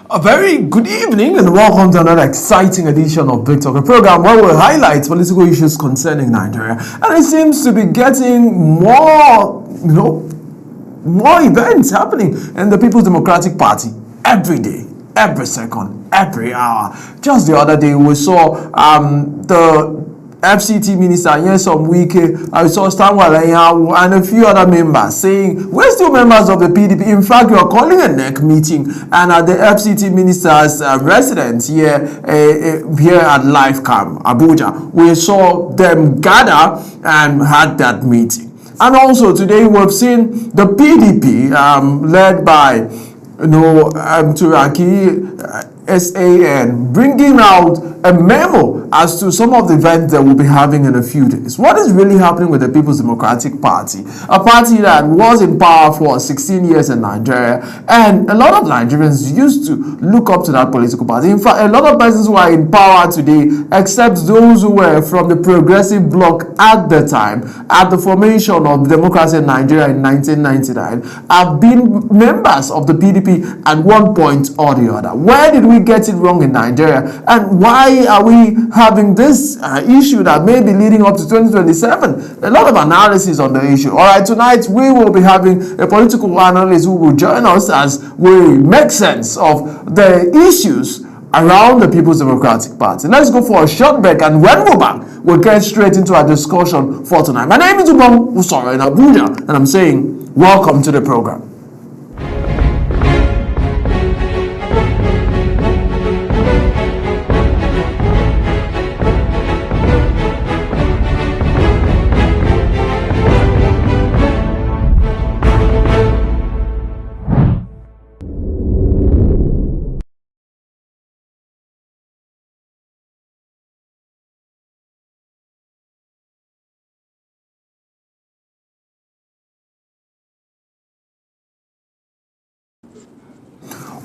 A very good evening and welcome to another exciting edition of Big Talk, a program where we highlight political issues concerning Nigeria. And it seems to be getting more events happening in the People's Democratic Party every day, every second, every hour. Just the other day we saw the FCT Minister Nyesom Wike, I saw Stanwell and a few other members saying we're still members of the PDP. In fact, we are calling a NEC meeting, and at the FCT Minister's residence here at Lifecam Abuja, we saw them gather and had that meeting. And also today we've seen the PDP led by Turaki SAN bringing out a memo as to some of the events that we'll be having in a few days. What is really happening with the People's Democratic Party? A party that was in power for 16 years in Nigeria, and a lot of Nigerians used to look up to that political party. In fact, a lot of persons who are in power today, except those who were from the progressive bloc at the time, at the formation of democracy in Nigeria in 1999, have been members of the PDP at one point or the other. Where did we get it wrong in Nigeria, and why are we having this issue that may be leading up to 2027? A lot of analysis on the issue. All right, tonight we will be having a political analyst who will join us as we make sense of the issues around the People's Democratic Party. Let's go for a short break, and when we're back, we'll get straight into our discussion for tonight. My name is Ubong Usoro in Abuja, and I'm saying welcome to the program.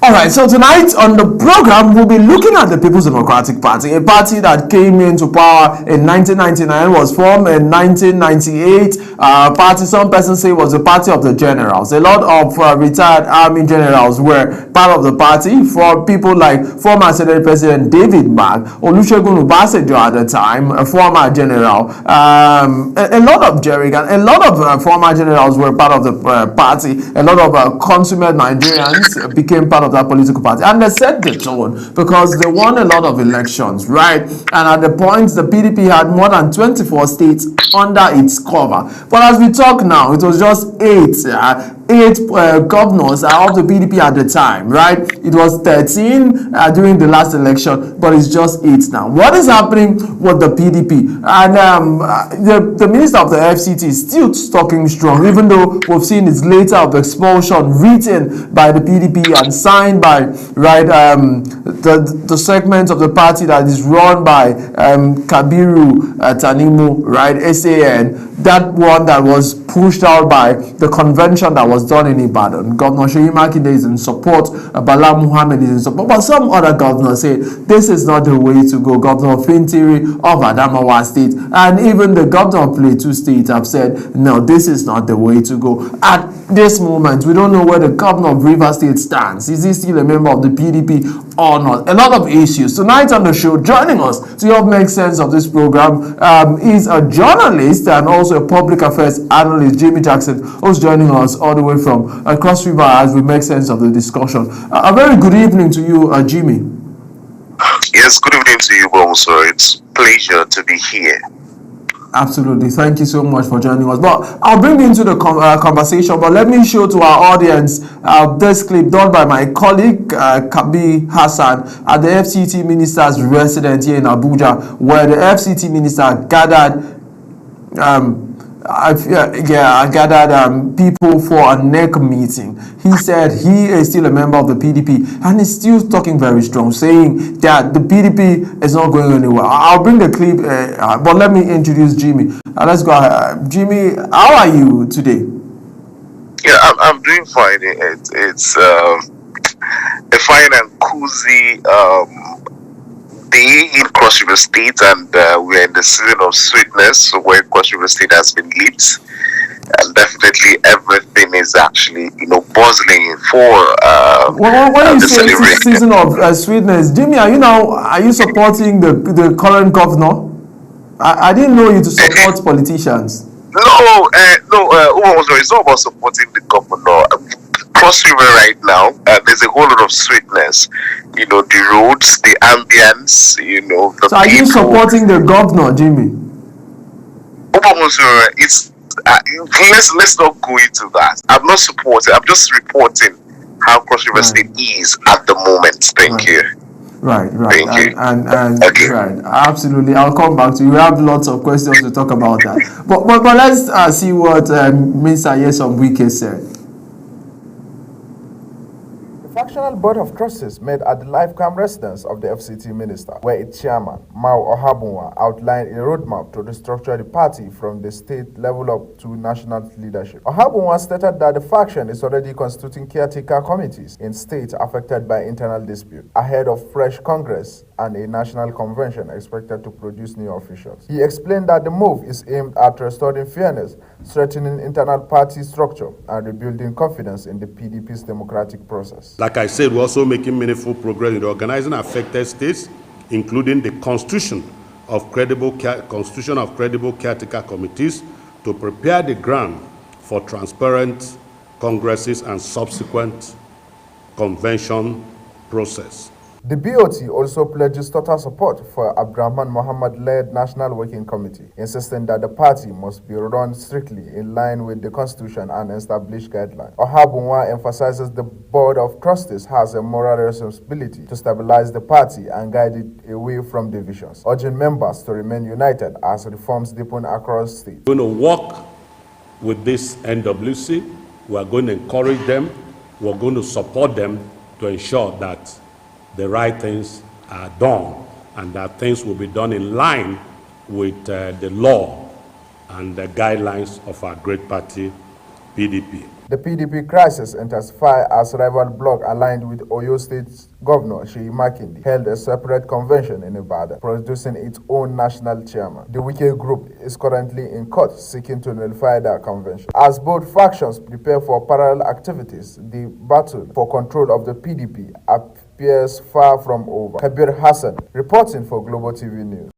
All right, so tonight on the program, we'll be looking at the People's Democratic Party, a party that came into power in 1999, was formed in 1998. Party, some persons say, was the party of the generals. A lot of retired army generals were part of the party. For people like former Senate President David Mark, Olusegun Obasanjo at the time, a former general, a lot of Jerrigan, a lot of former generals were part of the party. A lot of consummate Nigerians became part of that political party, and they set the tone because they won a lot of elections, right? And at the point, the PDP had more than 24 states under its cover. But as we talk now, it was just eight governors of the PDP at the time, right? It was 13 during the last election, but it's just 8 now. What is happening with the PDP? And the minister of the FCT is still talking strong, even though we've seen his letter of expulsion written by the PDP and signed by the segment of the party that is run by Kabiru Tanimu, right? SAN. That one that was pushed out by the convention that was done in Ibadan. Governor Seyi Makinde is in support, Bala Muhammad is in support, but some other governors say this is not the way to go. Governor Fintiri of Adamawa State and even the governor of Plateau State have said, no, this is not the way to go. At this moment, we don't know where the governor of Rivers State stands. Is he still a member of the PDP or not? A lot of issues. Tonight on the show, joining us to help make sense of this program is a journalist and also a public affairs analyst, Jimmy Jackson, who's joining us all the way from Cross River as we make sense of the discussion. A very good evening to you, Jimmy. Yes, good evening to you, Bonso. It's a pleasure to be here. Absolutely. Thank you so much for joining us. But I'll bring you into the conversation, but let me show to our audience this clip done by my colleague, Kabi Hassan, at the FCT Minister's residence here in Abuja, where the FCT Minister gathered people for a NEC meeting. He said he is still a member of the PDP and he's still talking very strong, saying that the PDP is not going anywhere. I'll bring the clip, but let me introduce Jimmy. Let's go. Jimmy, how are you today? Yeah, I'm doing fine. It's a fine and cozy day in Cross River State, and we're in the season of sweetness, where Cross River State has been lit. And definitely everything is actually, buzzing for When you the say it's a celebration. season of sweetness, Jimmy, are you supporting the current governor? I didn't know you to support politicians. No, it's not about supporting the governor. Cross River right now, there's a whole lot of sweetness. The roads, the ambience, the So are you people. supporting the governor, Jimmy? It's let's not go into that. I'm not supporting. I'm just reporting how Cross River State is at the moment. Thank you. Right. Thank you. And Okay. right, absolutely. I'll come back to you. We have lots of questions to talk about that. But let's see what Mr. Nyesom Wike said. The Fractional Board of Trustees met at the Lifecam residence of the FCT minister, where its chairman, Mao Ohabunwa, outlined a roadmap to restructure the party from the state level up to national leadership. Ohabunwa stated that the faction is already constituting caretaker committees in states affected by internal dispute, ahead of fresh Congress and a national convention expected to produce new officials. He explained that the move is aimed at restoring fairness, strengthening internal party structure, and rebuilding confidence in the PDP's democratic process. Like I said, we're also making meaningful progress in the organizing affected states, including the constitution of credible caretaker committees to prepare the ground for transparent congresses and subsequent convention process. The BOT also pledges total support for Abdurrahman Mohammed-led National Working Committee, insisting that the party must be run strictly in line with the Constitution and established guidelines. Ohabunwa emphasizes the Board of Trustees has a moral responsibility to stabilize the party and guide it away from divisions, urging members to remain united as reforms deepen across states. We're going to work with this NWC. We're going to encourage them. We're going to support them to ensure that the right things are done and that things will be done in line with the law and the guidelines of our great party, PDP. The PDP crisis intensified as rival bloc aligned with Oyo State's Governor Sheyi Makinde held a separate convention in Ibadan, producing its own national chairman. The Wike group is currently in court seeking to nullify that convention. As both factions prepare for parallel activities, the battle for control of the PDP appears far from over. Kabir Hassan, reporting for Global TV News.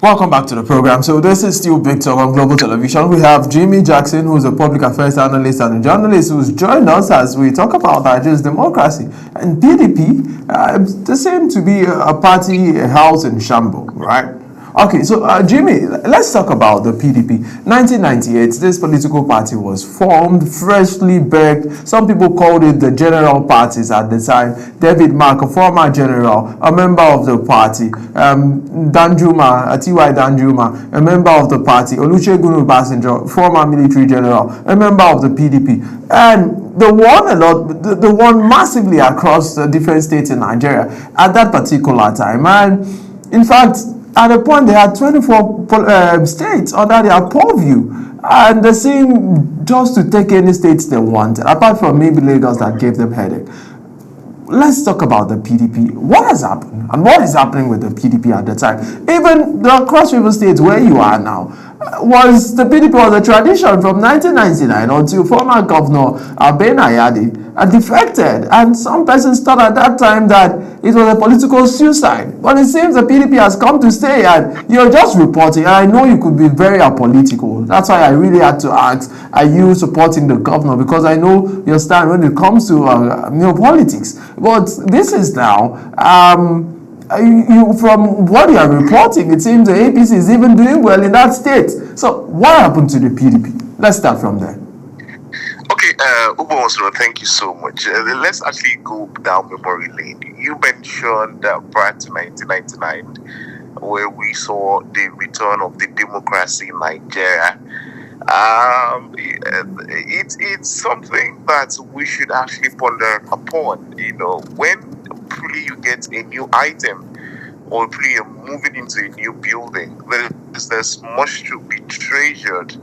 Welcome back to the program. So this is still Big Talk on Global Television. We have Jimmy Jackson, who's a public affairs analyst and a journalist, who's joined us as we talk about Nigeria's democracy. And PDP, they seem to be a party, a house in shambles, right? Okay, so Jimmy, let's talk about the PDP. 1998, this political party was formed, freshly baked. Some people called it the general parties at the time. David Mark, a former general, a member of the party. Danjuma, T.Y. Danjuma, a member of the party. Olusegun Obasanjo, former military general, a member of the PDP. And they won massively across the different states in Nigeria at that particular time. And in fact, at a point, they had 24 states under their purview, and they seemed just to take any states they wanted, apart from maybe Lagos that gave them headache. Let's talk about the PDP. What has happened, and what is happening with the PDP at the time? Even the Cross River states where you are now, the PDP was a tradition from 1999 until former Governor Ben Ayade defected, and some persons thought at that time that it was a political suicide. But it seems the PDP has come to stay, and you're just reporting. And I know you could be very apolitical. That's why I really had to ask, are you supporting the governor? Because I know your stand when it comes to politics. But this is now, from what you are reporting, it seems the APC is even doing well in that state. So what happened to the PDP? Let's start from there. Okay, Ubonso, thank you so much. Let's actually go down memory lane. You mentioned prior to 1999, where we saw the return of the democracy in Nigeria. It's something that we should actually ponder upon. When truly you get a new item, or truly you're moving into a new building, there's much to be treasured.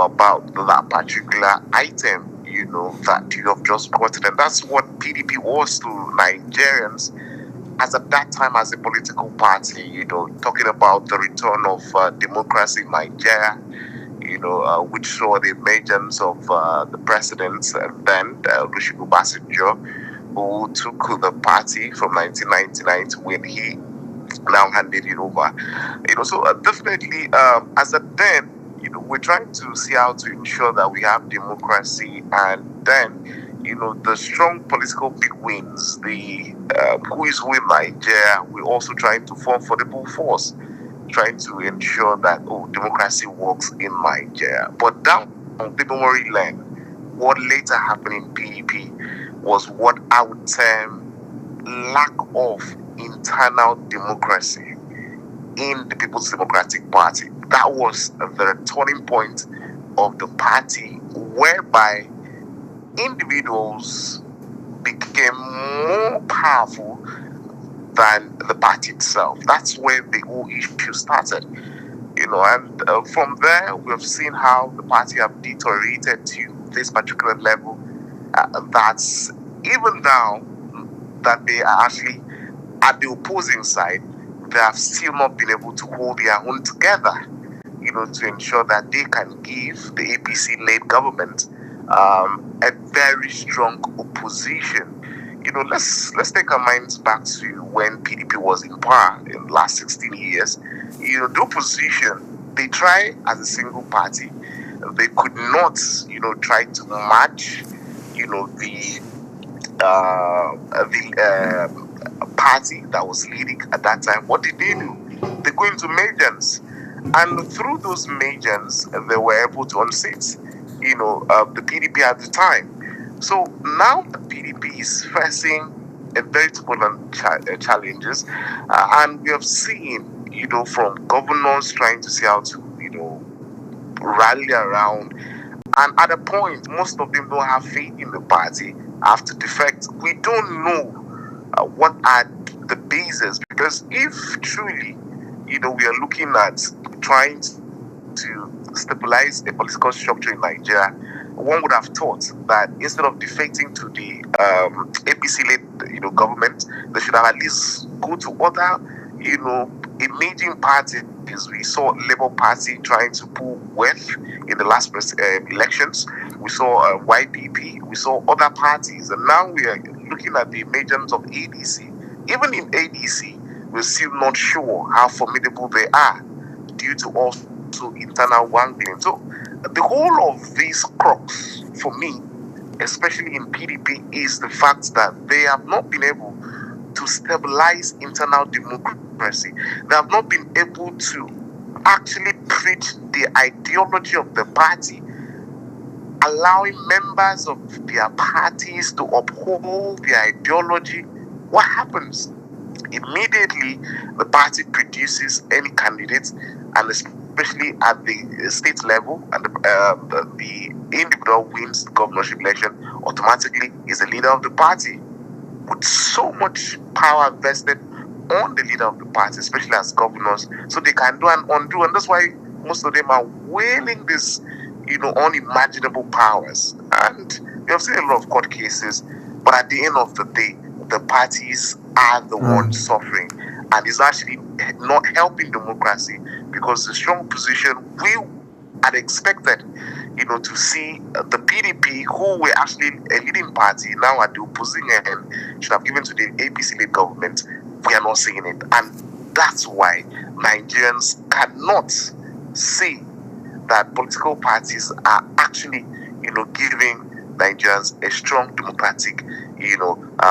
about that particular item, that you have just quoted. And that's what PDP was to Nigerians as at that time as a political party, talking about the return of democracy in Nigeria, which saw the emergence of the president then, Olusegun Obasanjo, who took the party from 1999 to when he now handed it over. So definitely, as at then, we're trying to see how to ensure that we have democracy, and then, the strong political big wins, the who is with Nigeria, we're also trying to form formidable force, trying to ensure that democracy works in Nigeria. But down on the memory lane, what later happened in PDP was what I would term lack of internal democracy in the People's Democratic Party. That was the turning point of the party, whereby individuals became more powerful than the party itself. That's where the whole issue started. And from there, we have seen how the party have deteriorated to this particular level. That's even now that they are actually at the opposing side, they have still not been able to hold their own together, to ensure that they can give the APC-led government a very strong opposition. Let's take our minds back to when PDP was in power in the last 16 years. The opposition, they tried as a single party. They could not, try to match, the party that was leading at that time. What did they do? They go into majors, and through those majors, they were able to unseat, the PDP at the time. So now the PDP is facing a very turbulent challenges, and we have seen, from governors trying to see how to, rally around, and at a point, most of them don't have faith in the party after defect. We don't know what are the bases, because if truly, we are looking at trying to stabilize a political structure in Nigeria, one would have thought that instead of defecting to the APC-led, government, they should have at least go to other, emerging parties. We saw Labour Party trying to pull wealth in the last elections. We saw YPP. We saw other parties, and now we are looking at the emergence of ADC. Even in ADC, we're still not sure how formidable they are due to also internal wrangling. So the whole of these crux, for me, especially in PDP, is the fact that they have not been able to stabilize internal democracy. They have not been able to actually preach the ideology of the party, allowing members of their parties to uphold their ideology. What happens? Immediately, the party produces any candidates, and especially at the state level, and the individual wins the governorship election, automatically is the leader of the party, with so much power vested on the leader of the party, especially as governors, so they can do and undo. And that's why most of them are wielding this, unimaginable powers. And we have seen a lot of court cases, but at the end of the day, the parties are the ones suffering, and it's actually not helping democracy, because the strong position we had expected, to see the PDP, who were actually a leading party, now at the opposing end, should have given to the APC-led government. We are not seeing it, and that's why Nigerians cannot see that political parties are actually, giving Nigerians a strong democratic,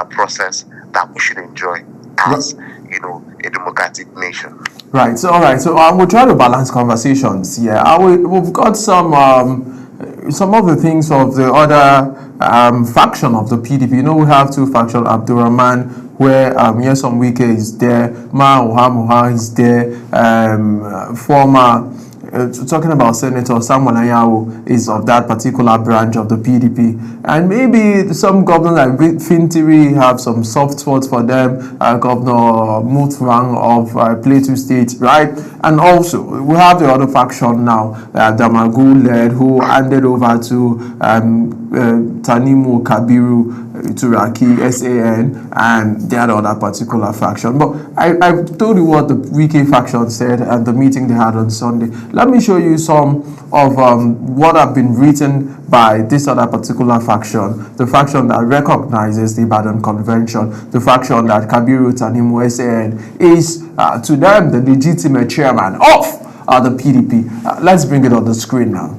process that we should enjoy as, a democratic nation. Right. So, all right. So, we'll try to balance conversations. Yeah, we've got some of the things of the other faction of the PDP. We have two factions: Abdurrahman, where Nyesom Wike is there, Ma Ohamuha is there, former talking about Senator Samuel Anyanwu is of that particular branch of the PDP, and maybe some governors like Fintiri have some soft spots for them. Governor Mutfwang of Plateau State, right? And also we have the other faction now, Damagu led, who handed over to Tanimu Kabiru Turaki, SAN, and the other particular faction. But I told you what the Wike faction said at the meeting they had on Sunday. Let me show you some of what have been written by this other particular faction, the faction that recognizes the Ibadan Convention, the faction that Kabiru Tanimu SAN is, to them, the legitimate chairman of the PDP. Let's bring it on the screen now.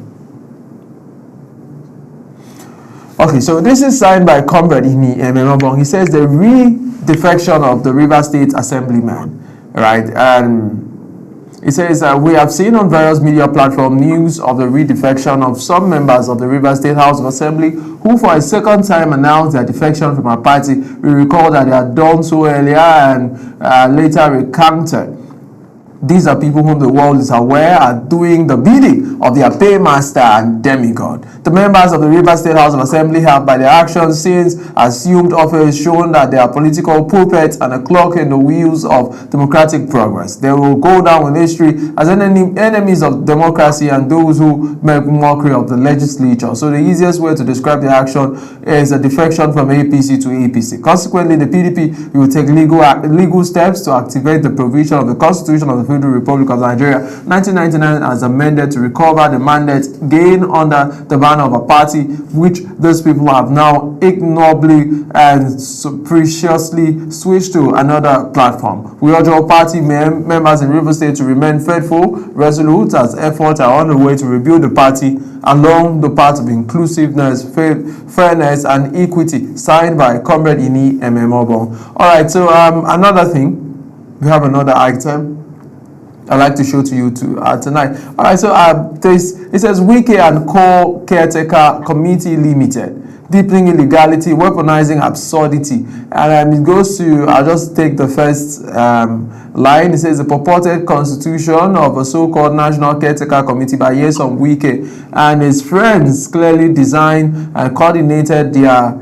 Okay, so this is signed by Comrade Ini Ememobong. He says the re-defection of the River State Assemblyman, right? And he says, we have seen on various media platforms news of the re-defection of some members of the River State House of Assembly who for a second time announced their defection from our party. We recall that they had done so earlier and later recanted. These are people whom the world is aware are doing the bidding of their paymaster and demigod. The members of the River State House of Assembly have, by their actions since assumed office, shown that they are political puppets and a clock in the wheels of democratic progress. They will go down in history as enemies of democracy and those who make mockery of the legislature. So the easiest way to describe the action is a defection from APC to APC. Consequently, the PDP will take legal steps to activate the provision of the Constitution of the Federal Republic of Nigeria 1999 as amended to recover the mandate gained under the banner of a party which those people have now ignobly and preciously switched to another platform. We urge all party members in River State to remain faithful, resolute as efforts are on the way to rebuild the party along the path of inclusiveness, fairness, and equity, signed by Comrade Ini Ememobong. All right, so another thing, we have another item I'd like to show to you tonight. All right, so it says Wike and Co Caretaker Committee Limited, deepening illegality, weaponizing absurdity. And it goes to, I'll just take the first line. It says the purported constitution of a so-called National Caretaker Committee by Nyesom Wike and his friends clearly designed and coordinated their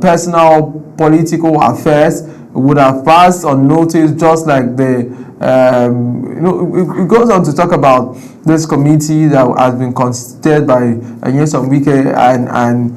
personal political affairs would have passed unnoticed, just like the it goes on to talk about this committee that has been constituted by Nyesom Wike and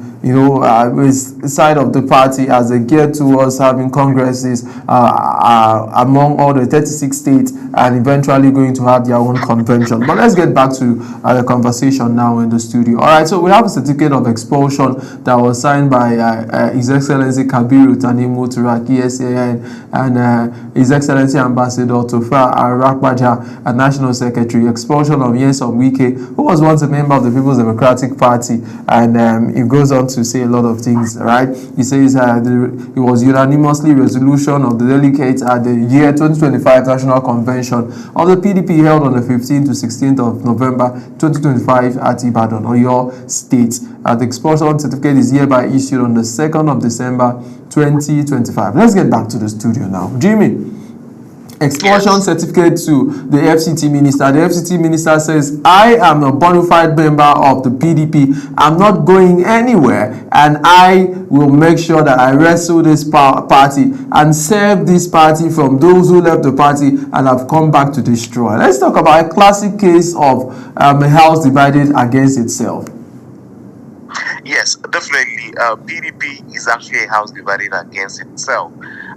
with side of the party as they gear towards having congresses among all the 36 states and eventually going to have their own convention. But let's get back to the conversation now in the studio. All right, so we have a certificate of expulsion that was signed by His Excellency Kabiru Tanimu Turaki SAN and His Excellency Ambassador Tofa Arakbaja, a National Secretary. Expulsion of Nyesom Wike, who was once a member of the People's Democratic Party, and it goes on to say a lot of things, right? He says it was unanimously resolution of the delegates at the year 2025 National Convention of the PDP held on the 15th to 16th of November 2025 at Ibadan, Oyo State. The expulsion certificate is hereby issued on the 2nd of December 2025. Let's get back to the studio now. Jimmy, expulsion certificate to the FCT minister. The FCT minister says, I am a bona fide member of the PDP. I'm not going anywhere, and I will make sure that I wrestle this party and save this party from those who left the party and have come back to destroy. Let's talk about a classic case of a house divided against itself. Yes, definitely. PDP is actually a house divided against itself.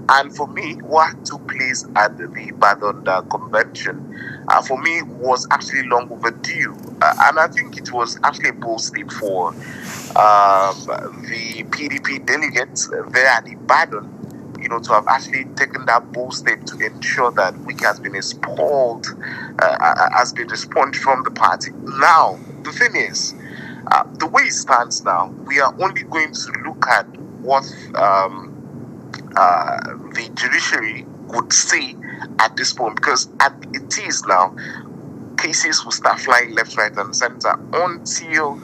And for me, what took place at the Ibadan convention, for me, was actually long overdue. And I think it was actually a bold step for the PDP delegates there at Ibadan, to have actually taken that bold step to ensure that Wike has been expelled from the party. Now, the thing is, the way it stands now, we are only going to look at what the judiciary would say at this point, because it is now, cases will start flying left, right, and center until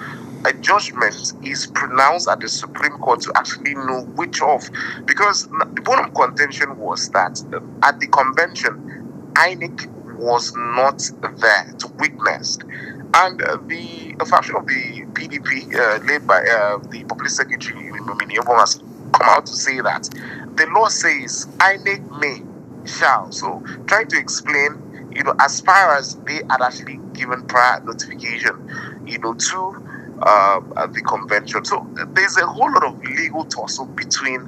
a judgment is pronounced at the Supreme Court to actually know which of. Because the bone of contention was that at the convention, INEC was not there to witness. And the faction of the PDP, led by the Public Secretary, Miniobon, has come out to say that the law says INEC may, shall. So trying to explain, as far as they had actually given prior notification, to the convention. So there's a whole lot of legal tussle between,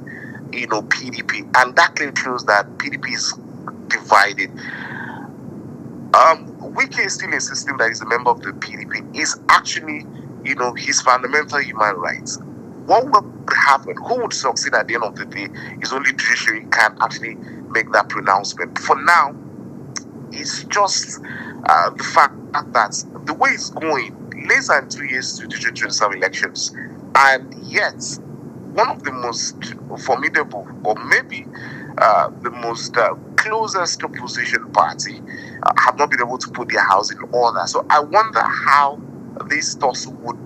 PDP, and that clearly shows that PDP is divided. Wike is still insisting that he's a member of the PDP. Is actually, his fundamental human rights. What would happen? Who would succeed at the end of the day? Is only judiciary can actually make that pronouncement. For now, it's just the fact that the way it's going, less than 2 years to 2027 elections, and yet one of the most formidable, or maybe the most closest opposition party, have not been able to put their house in order. So I wonder how this tussle would,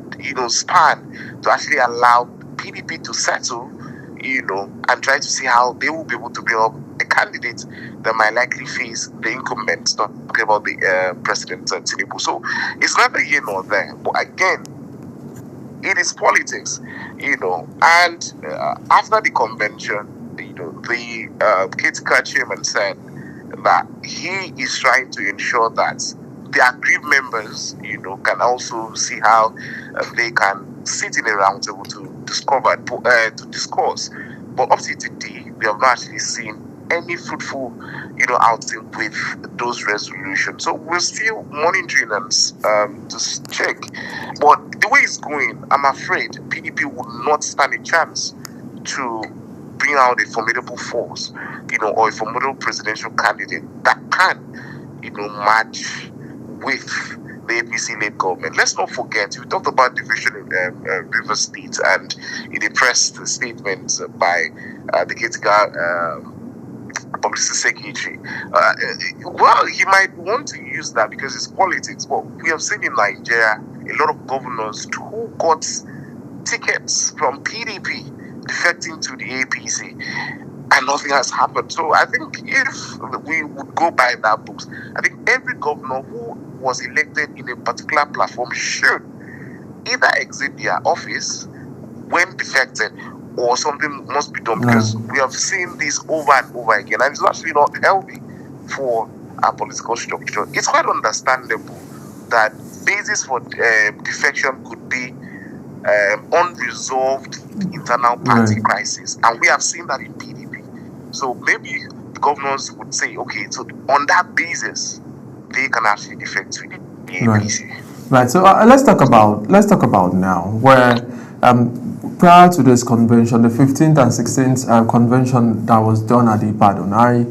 span to actually allow PDP to settle, and try to see how they will be able to build up a candidate that might likely face the incumbent, talking about the President Tinubu. So it's neither here nor there. But again, it is politics, and after the convention, the Ketika chairman said that he is trying to ensure that the aggrieved members, can also see how they can sit in a round table to discuss. But up to today, we have not actually seen any fruitful, outing with those resolutions. So we're still monitoring and to check. But the way it's going, I'm afraid PDP will not stand a chance to bring out a formidable force, or a formidable presidential candidate that can, match with the APC-led government. Let's not forget, we talked about division in River State, and in a press statement by the Ketika Publicity Secretary. Well, he might want to use that because it's politics, but we have seen in Nigeria a lot of governors who got tickets from PDP defecting to the APC, and nothing has happened. So I think if we would go by that books, I think every governor who was elected in a particular platform should either exit their office when defected, or something must be done, because we have seen this over and over again, and it's actually not healthy for our political structure. It's quite understandable that basis for defection could be unresolved internal party crisis, and we have seen that in PDP. So maybe the governors would say, okay, so on that basis, they can actually defect to the APC. Right. So let's talk about now, where prior to this convention, the 15th and 16th convention that was done at Ibadan, I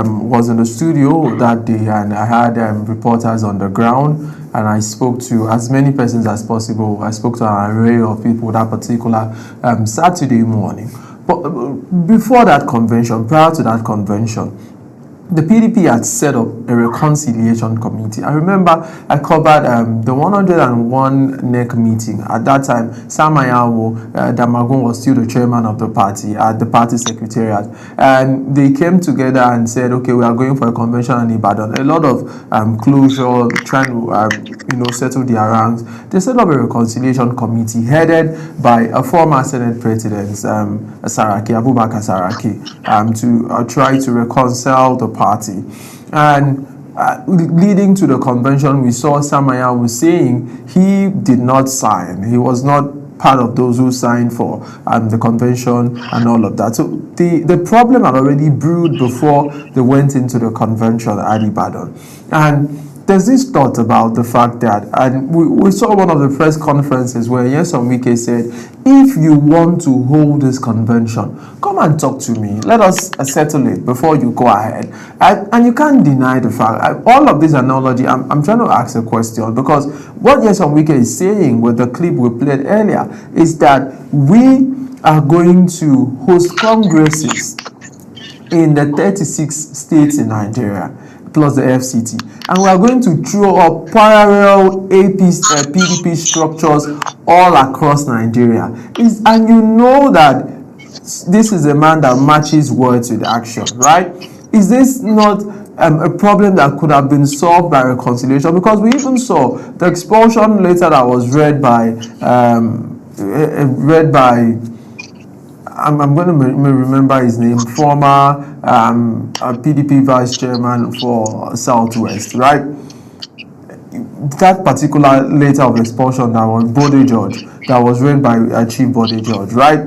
was in the studio that day, and I had reporters on the ground, and I spoke to as many persons as possible. I spoke to an array of people that particular Saturday morning. But before that convention, prior to that convention, the PDP had set up a reconciliation committee. I remember I covered the 101 NEC meeting. At that time, Sam Ayawo Damagun was still the chairman of the party at the party secretariat. And they came together and said, okay, we are going for a convention in Ibadan. A lot of closure, trying to settle their ranks. They set up a reconciliation committee headed by a former Senate President, Abubakar Saraki, to try to reconcile the party. And leading to the convention, we saw Sam Ayawo saying he did not sign. He was not part of those who signed for the convention and all of that. So the problem had already brewed before they went into the convention at Ibadan. And there's this thought about the fact that, and we saw one of the press conferences where Nyesom Wike said, if you want to hold this convention, come and talk to me. Let us settle it before you go ahead. And you can't deny the fact. All of this analogy, I'm trying to ask a question, because what Nyesom Wike is saying with the clip we played earlier is that we are going to host congresses in the 36 states in Nigeria, plus the FCT. And we are going to throw up parallel PDP structures all across Nigeria. And you know that this is a man that matches words with action, right? Is this not a problem that could have been solved by reconciliation, because we even saw the expulsion letter that was read by I'm going to remember his name, former PDP vice chairman for Southwest, right? That particular letter of expulsion that was Bode George, that was read by Chief Bode George, right?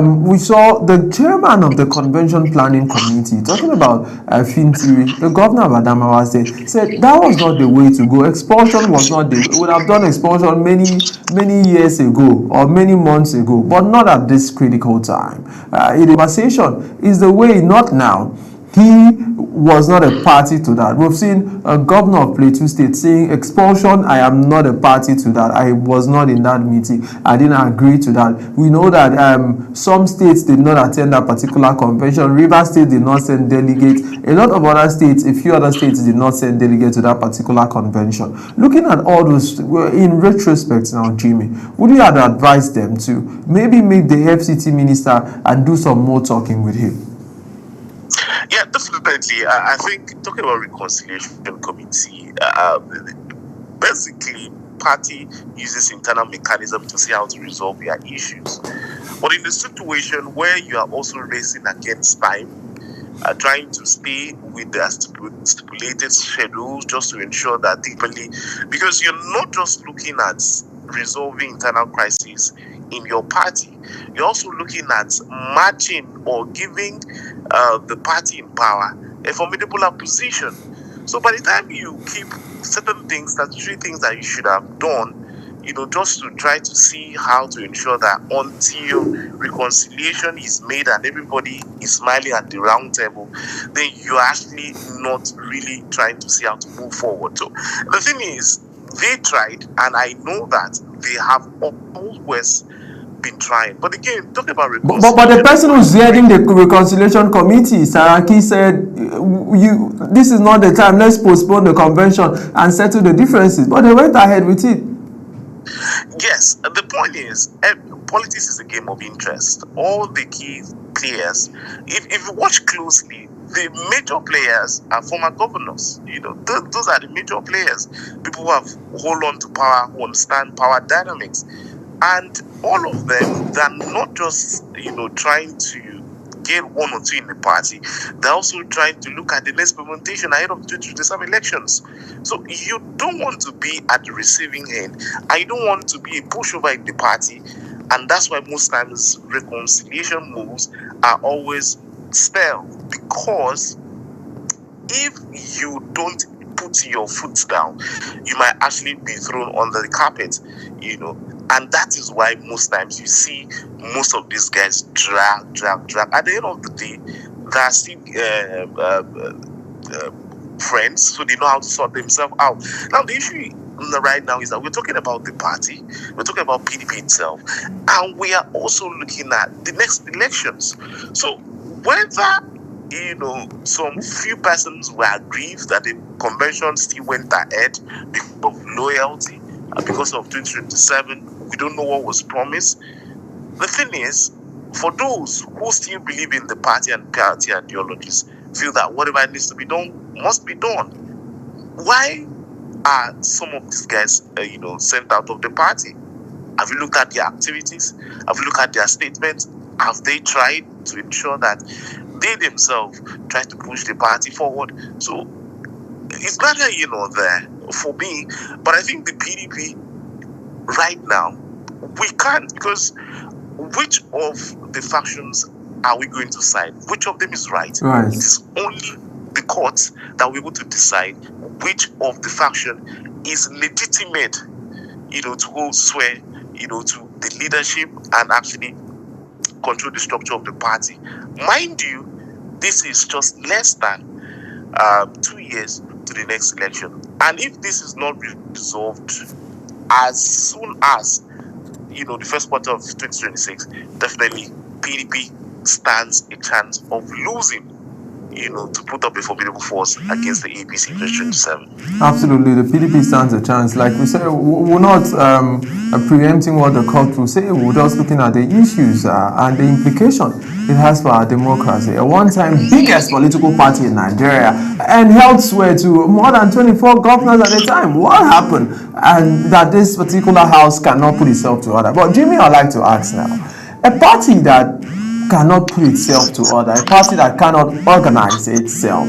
We saw the chairman of the convention planning committee talking about Fintiri, the governor of Adamawa State, said that was not the way to go. Expulsion was not the way. We would have done expulsion many years ago or many months ago, but not at this critical time. The conversation is the way, not now. He was not a party to that. We've seen a governor of Plateau State saying expulsion, I am not a party to that. I was not in that meeting. I didn't agree to that. We know that some states did not attend that particular convention. Rivers State did not send delegates. A lot of other states, a few other states did not send delegates to that particular convention. Looking at all those, in retrospect now, Jimmy, would you have advised them to maybe meet the FCT minister and do some more talking with him? Yeah, definitely. I think talking about reconciliation committee, basically party uses internal mechanism to see how to resolve their issues. But in a situation where you are also racing against time, trying to stay with the stipulated schedules just to ensure that deeply, because you're not just looking at resolving internal crises in your party, you're also looking at matching or giving the party in power a formidable opposition. So by the time you keep certain things, statutory things that you should have done, just to try to see how to ensure that until reconciliation is made and everybody is smiling at the round table, then you're actually not really trying to see how to move forward. So the thing is, they tried, and I know that they have always been trying. But again, talking about reconciliation. But the person who's heading the reconciliation committee, Saraki, said, this is not the time, let's postpone the convention and settle the differences. But they went ahead with it. Yes, the point is, politics is a game of interest. All the key players, if you watch closely, the major players are former governors. Those are the major players. People who have hold on to power, who understand power dynamics. And all of them, they're not just, trying to get one or two in the party. They're also trying to look at the next implementation ahead of the 2027 elections. So you don't want to be at the receiving end. I don't want to be a pushover in the party. And that's why most times reconciliation moves are always stale. Because if you don't put your foot down, you might actually be thrown under the carpet, And that is why most times you see most of these guys drag. At the end of the day, they're still friends, so they know how to sort themselves out. Now, the issue right now is that we're talking about the party, we're talking about PDP itself, and we are also looking at the next elections. So whether some few persons were aggrieved that the convention still went ahead because of loyalty, because of 2027, we don't know what was promised. The thing is, for those who still believe in the party and party ideologies, feel that whatever needs to be done must be done. Why are some of these guys, sent out of the party? Have you looked at their activities? Have you looked at their statements? Have they tried to ensure that they themselves try to push the party forward? So it's better, there for me. But I think the PDP right now, we can't, because which of the factions are we going to side? Which of them is right? Right. It is only the courts that we're able to decide which of the faction is legitimate, to hold sway, to the leadership and actually control the structure of the party. Mind you, this is just less than 2 years to the next election. And if this is not resolved as soon as, the first quarter of 2026, definitely PDP stands a chance of losing, to put up a formidable force against the APC in 2027. Absolutely, the PDP stands a chance. Like we said, we're not preempting what the court will say. We're just looking at the issues and the implication it has for our democracy. A one-time biggest political party in Nigeria and held sway to more than 24 governors at a time. What happened? And that this particular house cannot put itself to order. But Jimmy, I'd like to ask now, a party that cannot put itself to order, a party that cannot organize itself,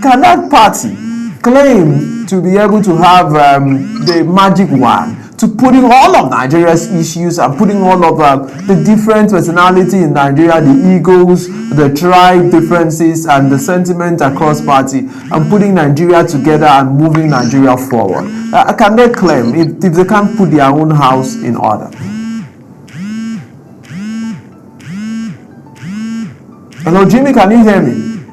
can that party claim to be able to have the magic wand to putting all of Nigeria's issues and putting all of the different personality in Nigeria, the egos, the tribe differences, and the sentiment across party, and putting Nigeria together and moving Nigeria forward? Can they claim if they can't put their own house in order? Hello, Jimmy, can you hear me?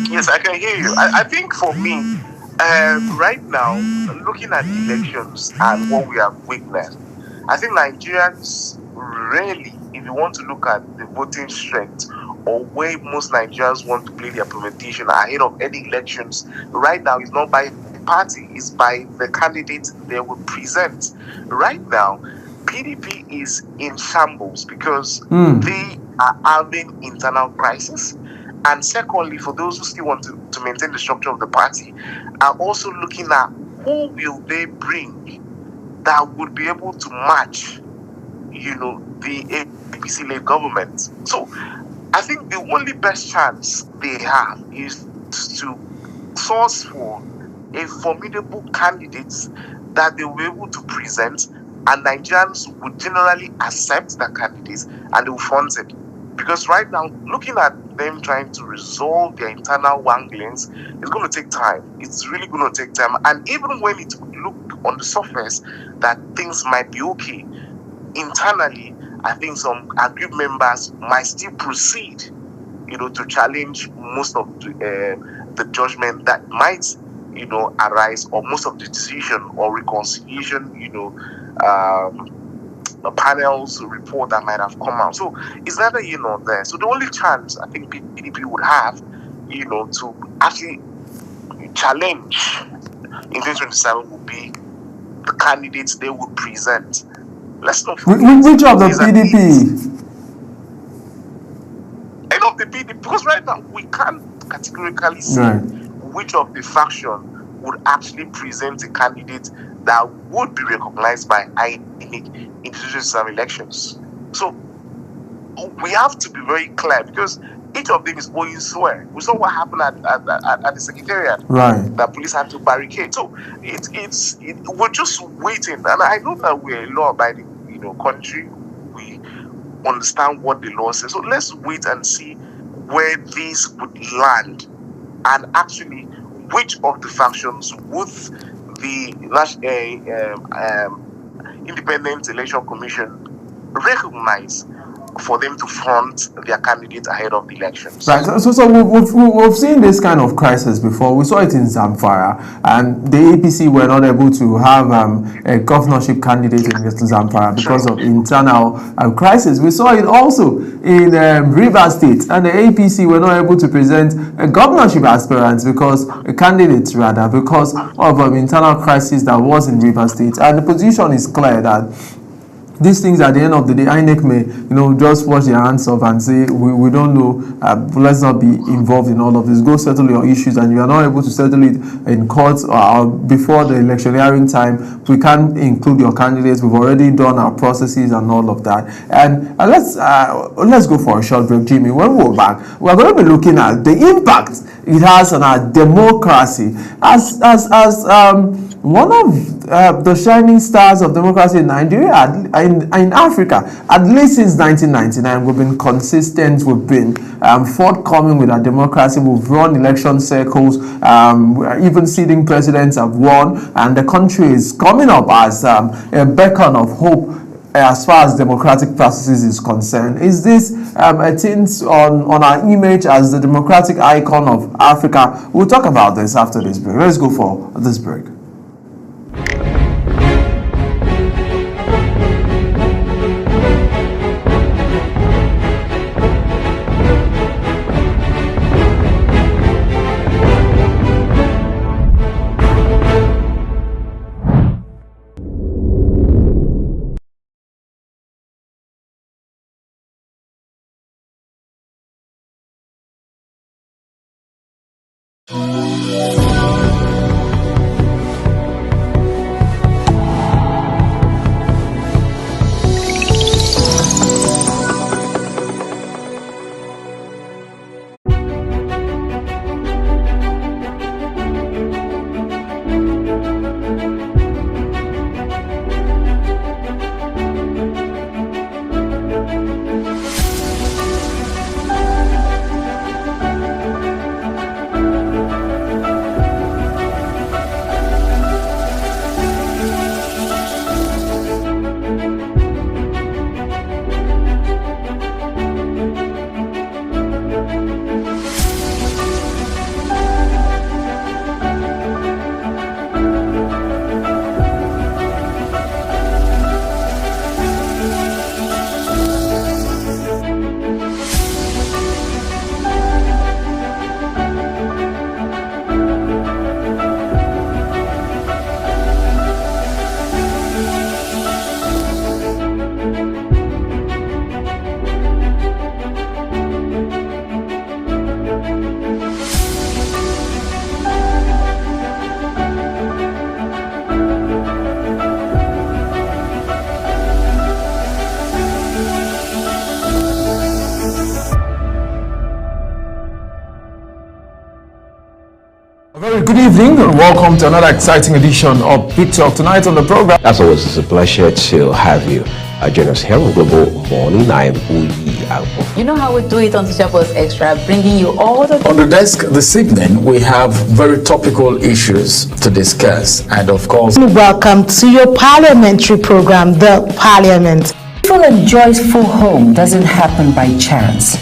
Yes, I can hear you. I think for me, right now, looking at the elections and what we have witnessed, I think Nigerians really, if you want to look at the voting strength or where most Nigerians want to play their permutation ahead of any elections, right now is not by the party, it's by the candidates they will present. Right now, PDP is in shambles because they are having internal crisis. And secondly, for those who still want to maintain the structure of the party, are also looking at who will they bring that would be able to match, the APC-led government. So I think the only best chance they have is to source for a formidable candidate that they will be able to present, and Nigerians would generally accept that candidate and they will fund it. Because right now, looking at them trying to resolve their internal wanglings, it's going to take time. It's really going to take time. And even when it would look on the surface that things might be okay, internally, I think some aggrieved members might still proceed, to challenge most of the judgment that might, arise, or most of the decision or reconciliation, panels report that might have come out. So it's neither here nor there. So the only chance I think PDP would have, to actually challenge in 2027 would be the candidates they would present. Let's not forget. Which of the PDP? Any of the PDP, because right now we can't categorically say which of the faction would actually present a candidate that would be recognized by INEC in 2027 elections. So we have to be very clear, because each of them is going swear. We saw what happened at the secretariat. Right. The police had to barricade. So we're just waiting. And I know that we're a law-abiding country. We understand what the law says. So let's wait and see where this would land, and actually which of the factions would the Independent Election Commission recognize for them to front their candidates ahead of the elections. Right. So we've seen this kind of crisis before. We saw it in Zamfara, and the APC were not able to have a governorship candidate in Zamfara because of internal crisis. We saw it also in Rivers State, and the APC were not able to present a governorship aspirant because of internal crisis that was in Rivers State. And the position is clear that these things, at the end of the day, INEC may, just wash their hands off and say, we don't know, let's not be involved in all of this. Go settle your issues, and you are not able to settle it in court or before the electioneering time. We can't include your candidates. We've already done our processes and all of that. And let's go for a short break, Jimmy. When we're back, we're going to be looking at the impact it has on our democracy as one of the shining stars of democracy in Nigeria, in Africa. At least since 1999, we've been consistent, we've been forthcoming with our democracy. We've run election circles, even sitting presidents have won, and the country is coming up as a beacon of hope as far as democratic processes is concerned. Is this a tint on our image as the democratic icon of Africa? We'll talk about this after this break. Let's go for this break. Very good evening and welcome to another exciting edition of Big Talk. Tonight on the program, as always, it's a pleasure to have you join us here on Global Morning. I am Uyi Alpo. You know how we do it on Social Post Extra, bringing you all the... On the desk this evening, we have very topical issues to discuss. And of course... Welcome to your parliamentary program, The Parliament. Peaceful and joyful home doesn't happen by chance.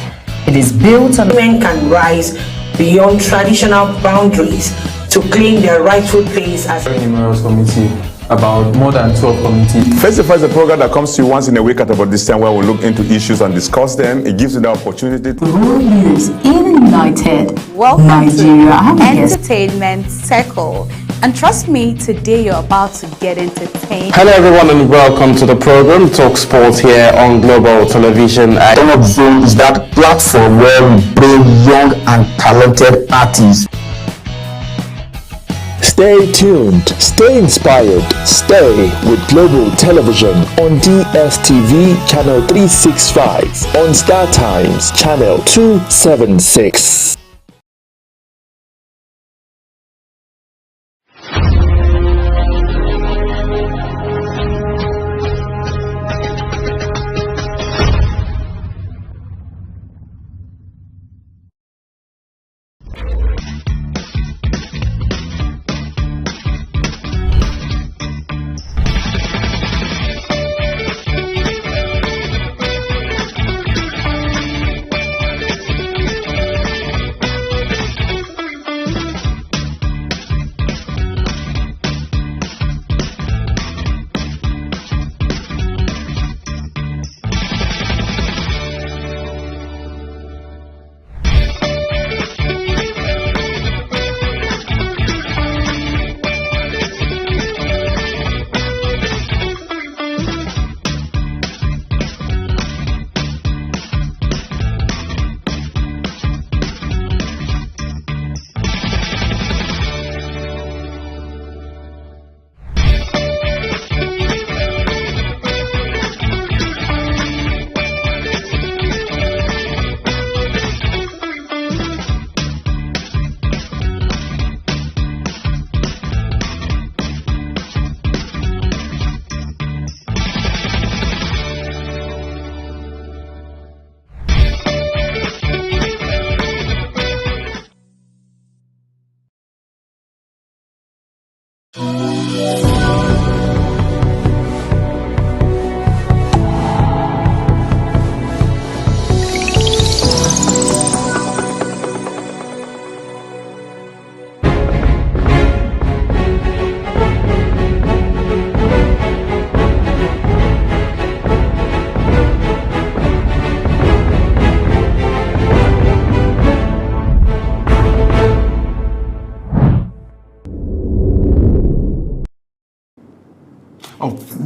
It is built on... Women can rise beyond traditional boundaries to claim their rightful place as... numerous committee, about more than 12 committees. Face to Face is a program that comes to you once in a week at about this time where we look into issues and discuss them. It gives you the opportunity to... World leaders in United Welcome Nigeria. to Entertainment Circle. And trust me, today you're about to get entertained. Hello everyone and welcome to the program Talk Sports here on Global Television. Talk Zone is that platform where we bring young and talented artists. Stay tuned, stay inspired, stay with Global Television on DSTV Channel 365, on Star Times Channel 276.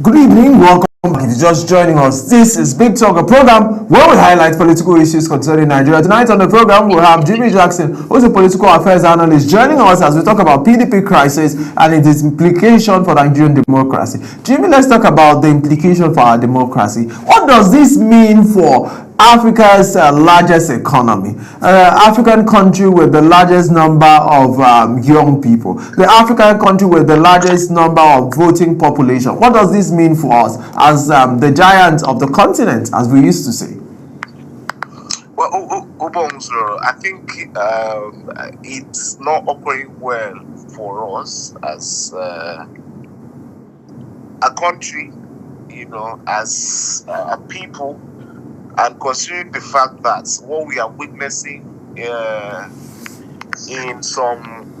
Good evening, welcome. If you're just joining us, this is Big Talk, a program where we highlight political issues concerning Nigeria. Tonight on the program, we'll have Jimmy Jackson, who's a political affairs analyst, joining us as we talk about PDP crisis and its implication for Nigerian democracy. Jimmy, let's talk about the implication for our democracy. What does this mean for Africa's largest economy, African country with the largest number of young people, the African country with the largest number of voting population? What does this mean for us as the giants of the continent, as we used to say? Well, I think it's not operating well for us as a country, as a people. And considering the fact that what we are witnessing in some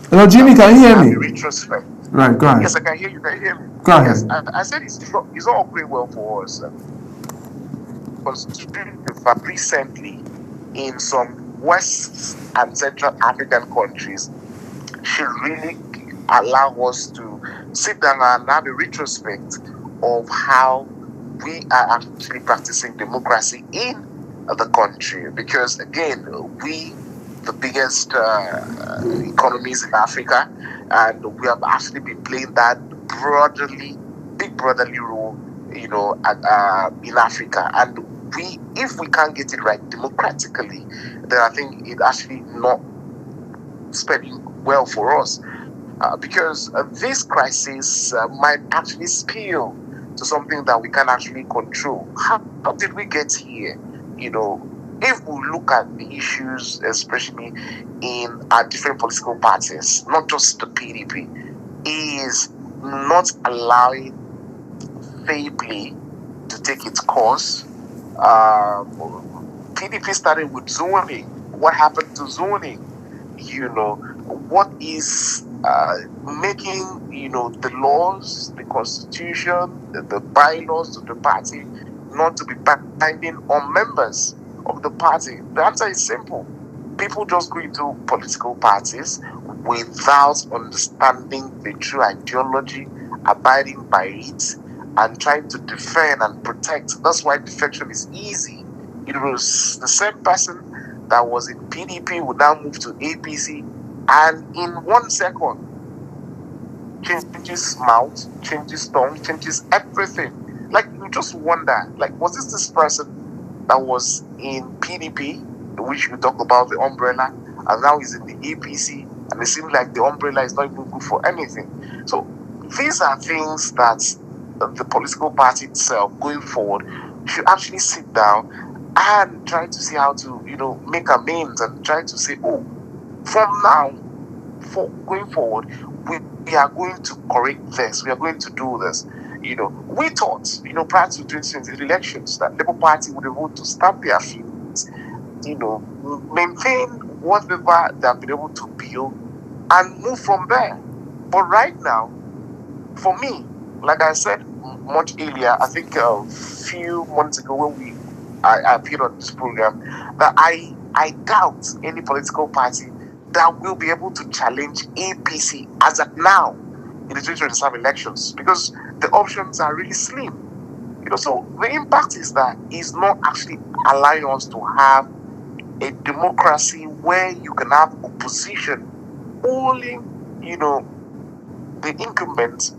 Hello, Jimmy, can you hear me? Retrospect. Right, go ahead. Yes, I can hear you. Can you hear me? Go ahead. Yes, I said it's not operating well for us. Considering the fact recently in some West and Central African countries should really allow us to sit down and have a retrospect of how we are actually practicing democracy in the country. Because again, we, the biggest economies in Africa, and we have actually been playing that big brotherly role, in Africa. And if we can't get it right democratically, then I think it actually not spelling well for us, because this crisis might actually spill to something that we can actually control. How did we get here? If we look at the issues, especially in our different political parties, not just the PDP, is not allowing fair play to take its course. PDP started with zoning. What happened to zoning? What is making the laws, the constitution, the bylaws of the party not to be binding on members of the party? The answer is simple. People just go into political parties without understanding the true ideology, abiding by it, and trying to defend and protect. That's why defection is easy. It was the same person that was in PDP would now move to APC, and in 1 second changes mouth, changes tongue, changes everything. Like, you just wonder, was this person that was in PDP, which we talked about the umbrella, and now he's in the APC, and it seems like the umbrella is not even good for anything. So these are things that the political party itself, going forward, should actually sit down and try to see how to, make amends, and try to say, from now, going forward, we are going to correct this, we are going to do this. We thought, prior to 2020 elections, that Labour Party would be able to stamp their feet, maintain whatever they have been able to build, and move from there. But right now, for me, like I said much earlier, I think a few months ago when I appeared on this program, that I doubt any political party that will be able to challenge APC as of now in the 2027 elections, because the options are really slim. So the impact is that it's not actually allowing us to have a democracy where you can have opposition only, the incumbents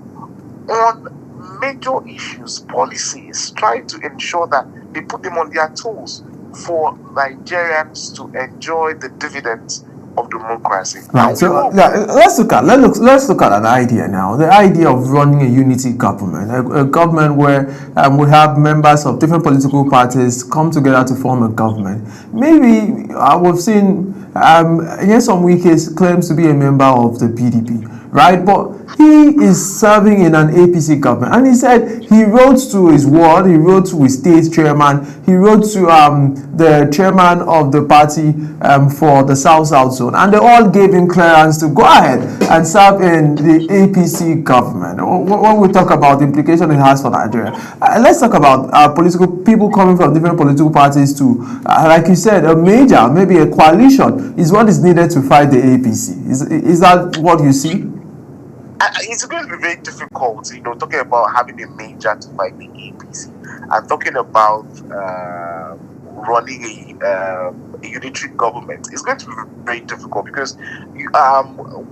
on major issues, policies, trying to ensure that they put them on their toes for Nigerians to enjoy the dividends of democracy. Right. So let's look at an idea now. The idea of running a unity government, a government where we have members of different political parties come together to form a government. Maybe we've seen Nyesom Wike claims to be a member of the PDP, right? But he is serving in an APC government, and he said he wrote to his ward, he wrote to his state chairman, he wrote to the chairman of the party for the South Zone, and they all gave him clearance to go ahead and serve in the APC government. When we talk about the implication it has for Nigeria, let's talk about political people coming from different political parties to, like you said, a major, maybe a coalition is what is needed to fight the APC. Is that what you see? It's going to be very difficult, talking about having a major to fight the APC, and talking about running a unitary government. It's going to be very difficult, because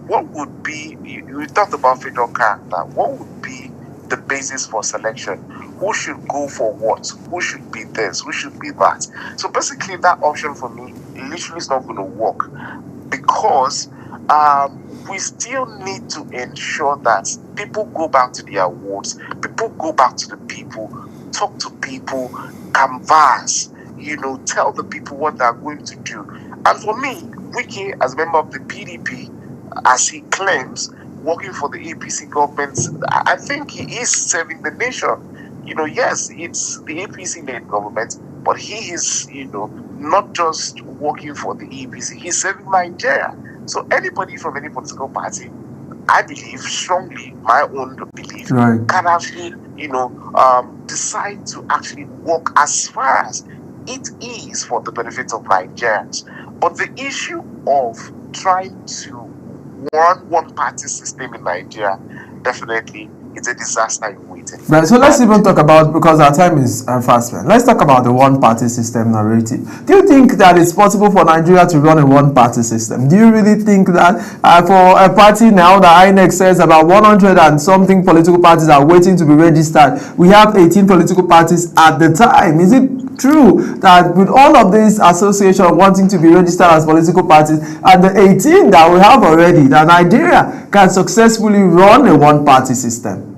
what would be, you talked about federal character, what would be the basis for selection? Who should go for what? Who should be this? Who should be that? So basically that option for me literally is not going to work, because we still need to ensure that people go back to their wards, people go back to the people, talk to people, canvass, tell the people what they're going to do. And for me, Wike, as a member of the PDP, as he claims, working for the APC government, I think he is serving the nation. Yes, it's the APC-led government, but he is, not just working for the APC, he's serving Nigeria. So anybody from any political party, I believe strongly, my own belief, can actually, decide to actually work as far as it is for the benefit of Nigerians. But the issue of trying to run one-party system in Nigeria, definitely, it's a disaster in waiting. Right, so let's even talk about, because our time is fast spent, let's talk about the one-party system narrative. Do you think that it's possible for Nigeria to run a one-party system? Do you really think that for a party now, the INEC says about 100 and something political parties are waiting to be registered? We have 18 political parties at the time. Is it true that with all of these associations wanting to be registered as political parties and the 18 that we have already, that Nigeria can successfully run a one-party system?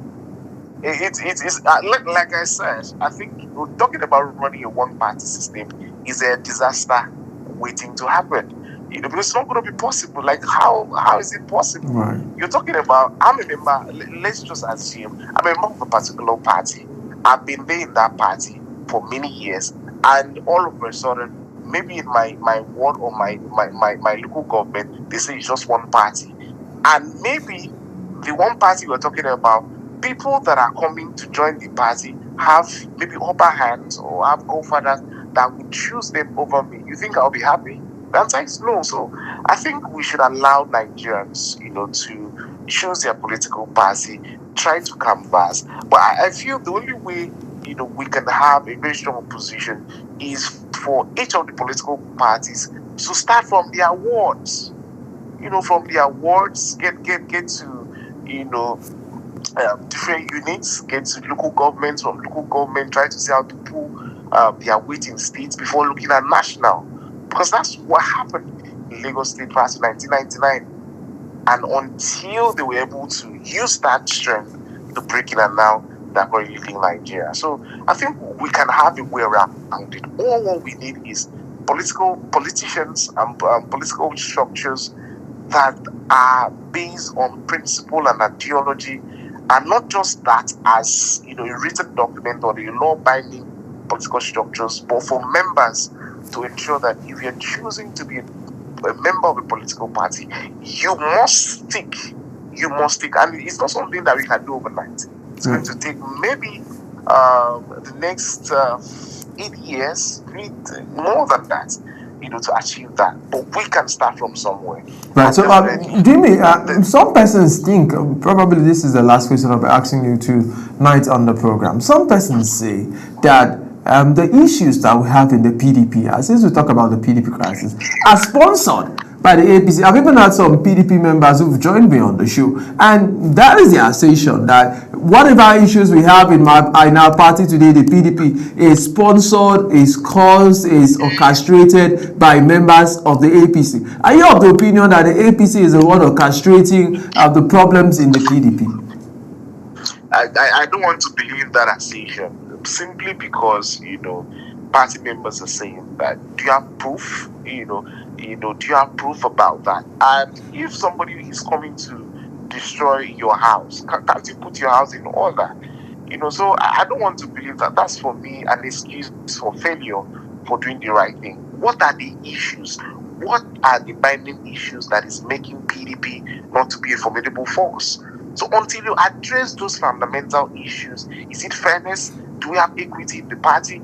It's like I said, I think talking about running a one-party system is a disaster waiting to happen. Because it's not going to be possible. Like, how is it possible? Right. You're talking about, I'm a member, let's just assume, I'm a member of a particular party. I've been there in that party for many years, and all of a sudden, maybe in my ward or my local government, they say it's just one party. And maybe the one party we're talking about, people that are coming to join the party have maybe upper hands or have co-fathers that would choose them over me. You think I'll be happy? The answer is no. So I think we should allow Nigerians, to choose their political party, try to canvass. But I feel the only way, we can have a very strong opposition is for each of the political parties to start from their wards. From their wards, get to, different units, get to local governments, from local government, try to see how to pull their weight in states before looking at national. Because that's what happened in Lagos State prior to 1999. And until they were able to use that strength to break in, and now they're currently leading Nigeria. So I think we can have a way around it. All what we need is politicians and political structures that are based on principle and ideology, and not just that as a written document or a law-binding political structures, but for members to ensure that if you're choosing to be a member of a political party, you must stick. And it's not something that we can do overnight. It's going to take maybe the next 8 years, more than that, to achieve that. But we can start from somewhere. Right. So, Jimmy, some persons think, probably this is the last question I'll be asking you tonight on the program. Some persons say that the issues that we have in the PDP, since we talk about the PDP crisis, are sponsored by the APC. I've even had some PDP members who've joined me on the show, and that is the assertion that whatever issues we have in our party today, the PDP, is sponsored, is caused, is orchestrated by members of the APC. Are you of the opinion that the APC is the one orchestrating the problems in the PDP? I don't want to believe that assertion, simply because party members are saying that. Do you have proof? Do you have proof about that? And if somebody is coming to destroy your house, can't you put your house in order? So I don't want to believe that. That's for me an excuse for failure for doing the right thing. What are the issues? What are the binding issues that is making PDP not to be a formidable force? So until you address those fundamental issues, is it fairness? Do we have equity in the party?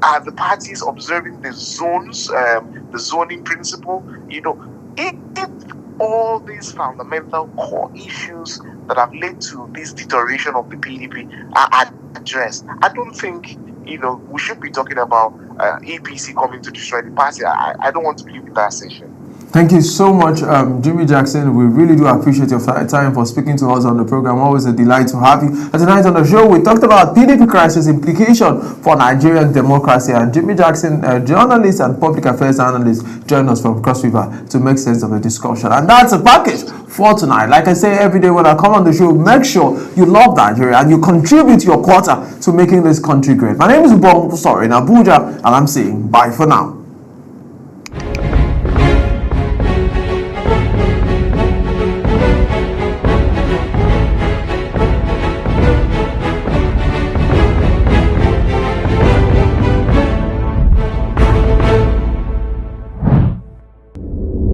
Are the parties observing the zones, the zoning principle? If all these fundamental core issues that have led to this deterioration of the PDP are addressed, I don't think we should be talking about APC coming to destroy the party. I don't want to believe in that session. Thank you so much, Jimmy Jackson. We really do appreciate your time for speaking to us on the program. Always a delight to have you. And tonight on the show, we talked about PDP crisis implication for Nigerian democracy. And Jimmy Jackson, a journalist and public affairs analyst, joined us from Cross River to make sense of the discussion. And that's a package for tonight. Like I say every day when I come on the show, make sure you love Nigeria and you contribute your quota to making this country great. My name is Ubong Sori in Abuja, and I'm saying bye for now.